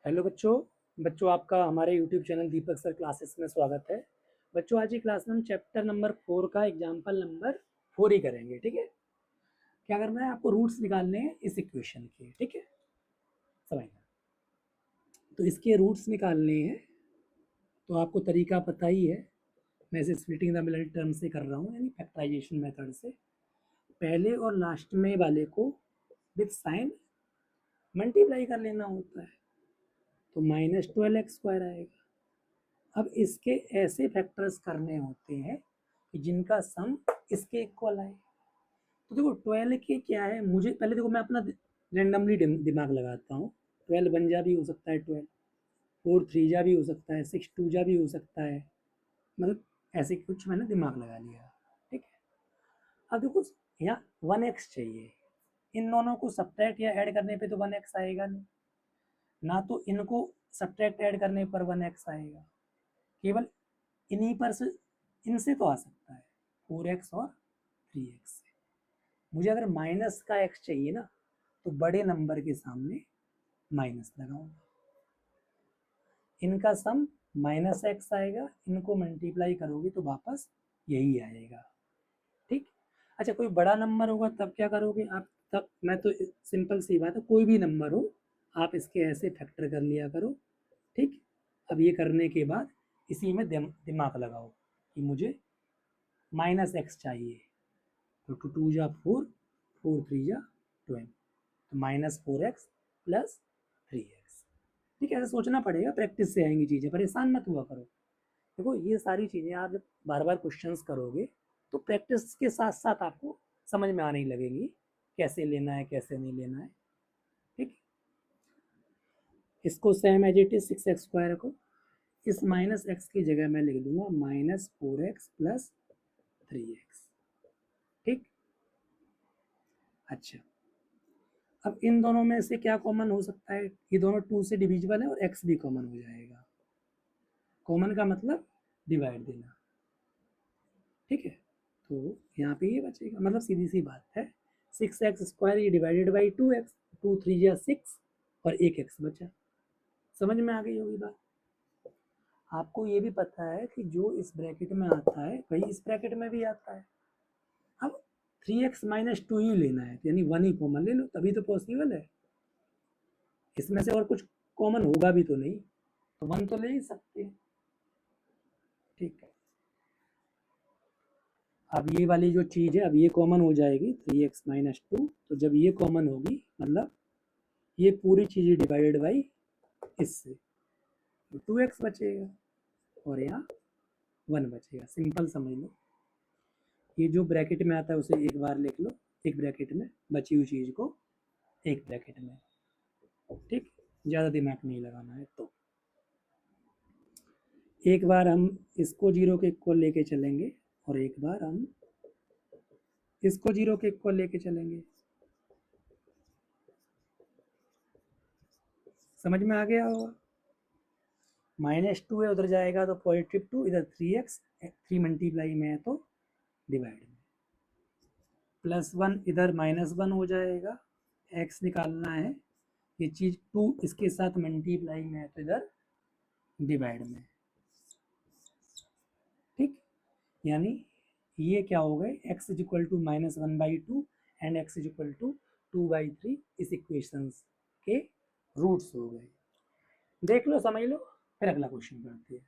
Hello बच्चों। आपका हमारे यूट्यूब चैनल दीपक सर क्लासेस में स्वागत है। बच्चों, आज की क्लास में हम चैप्टर नंबर 4 का एग्जाम्पल नंबर 4 ही करेंगे। ठीक है, क्या करना है आपको? रूट्स निकालने हैं इस इक्वेशन के। ठीक है, समझना। तो इसके रूट्स निकालने हैं तो आपको तरीका पता ही है। मैं इसे स्प्लिटिंग द मिडिल टर्म से कर रहा हूँ, यानी फैक्टराइजेशन मेथड से। पहले और लास्ट में वाले को विथ साइन मल्टीप्लाई कर लेना होता है, तो -12x² आएगा। अब इसके ऐसे फैक्टर्स करने होते हैं कि जिनका सम इसके इक्वल आए। तो देखो 12 के क्या है, मुझे पहले देखो मैं अपना रेंडमली दिमाग लगाता हूँ। 12 1 जा भी हो सकता है, 12 4 3 जा भी हो सकता है, 6 2 जा भी हो सकता है। मतलब ऐसे कुछ मैंने दिमाग लगा लिया। ठीक है, अब देखो यहाँ 1x चाहिए। इन दोनों को सब्ट्रैक्ट या ऐड करने पे तो 1x आएगा नहीं, ना तो इनको सब्ट्रैक्ट ऐड करने पर 1x आएगा। केवल इन्हीं पर से, इनसे तो आ सकता है 4x और 3x से। मुझे अगर माइनस का x चाहिए ना, तो बड़े नंबर के सामने माइनस लगाऊंगा। इनका सम -x आएगा, इनको मल्टीप्लाई करोगे तो वापस यही आएगा। ठीक। अच्छा, कोई बड़ा नंबर होगा तब क्या करोगे आप? तब मैं तो सिंपल सी बात है, कोई भी नंबर हो आप इसके ऐसे फैक्टर कर लिया करो। ठीक। अब ये करने के बाद इसी में दिमाग लगाओ कि मुझे -x चाहिए, तो 2 2 जा 4, 4 3 जा 12, तो -4x + 3x। ठीक है, ऐसे सोचना पड़ेगा, प्रैक्टिस से आएंगी चीज़ें, परेशान मत हुआ करो। देखो ये सारी चीज़ें आप जब बार बार क्वेश्चंस करोगे तो प्रैक्टिस के साथ साथ आपको समझ में आने लगेंगी कैसे लेना है कैसे नहीं लेना है। ठीक, इसको same as it is 6x² को इस -x की जगह मैं लिख दूंगा -4x + 3x। ठीक। अच्छा, अब इन दोनों में से क्या कॉमन हो सकता है? ये दोनों 2 से डिविजिबल है और x भी कॉमन हो जाएगा। कॉमन का मतलब डिवाइड देना। ठीक है, तो यहाँ पे ये बचेगा, मतलब सीधी सी बात है 6x² ये डिवाइडेड बाई 2x, 2 3 जा 6 और 1x बचा। समझ में आ गई होगी बात। आपको ये भी पता है कि जो इस ब्रैकेट में आता है वही इस ब्रैकेट में भी आता है। अब 3x - 2 ही लेना है, यानी 1 ही कॉमन ले लो, तभी तो पॉसिबल है। इसमें से और कुछ कॉमन होगा भी तो नहीं, तो 1 तो ले ही सकते हैं। ठीक है, अब ये वाली जो चीज़ है अब ये कॉमन हो जाएगी 3x - 2, तो जब ये कॉमन होगी मतलब ये पूरी चीज़ डिवाइडेड बाई इससे, तो 2x बचेगा और यहाँ 1 बचेगा। सिंपल समझ लो, ये जो ब्रैकेट में आता है उसे एक बार लिख लो, एक ब्रैकेट में, बची हुई चीज़ को एक ब्रैकेट में। ठीक, ज़्यादा दिमाग नहीं लगाना है। तो एक बार हम इसको 0 के इक्वल लेके चलेंगे और एक बार हम इसको 0 के इक्वल लेके चलेंगे। समझ में आ गया होगा। -2 है, उधर जाएगा तो +2, इधर 3x, 3 मल्टीप्लाई में है तो डिवाइड में, +1 इधर -1 हो जाएगा, x निकालना है, ये चीज़ 2 इसके साथ मल्टीप्लाई में है तो इधर डिवाइड में। ठीक, यानी ये क्या हो गए, x = -1/2 एंड x = 2/3 इस इक्वेशंस के रूट्स हो गए। देख लो, समझ लो, फिर अगला क्वेश्चन करते हैं।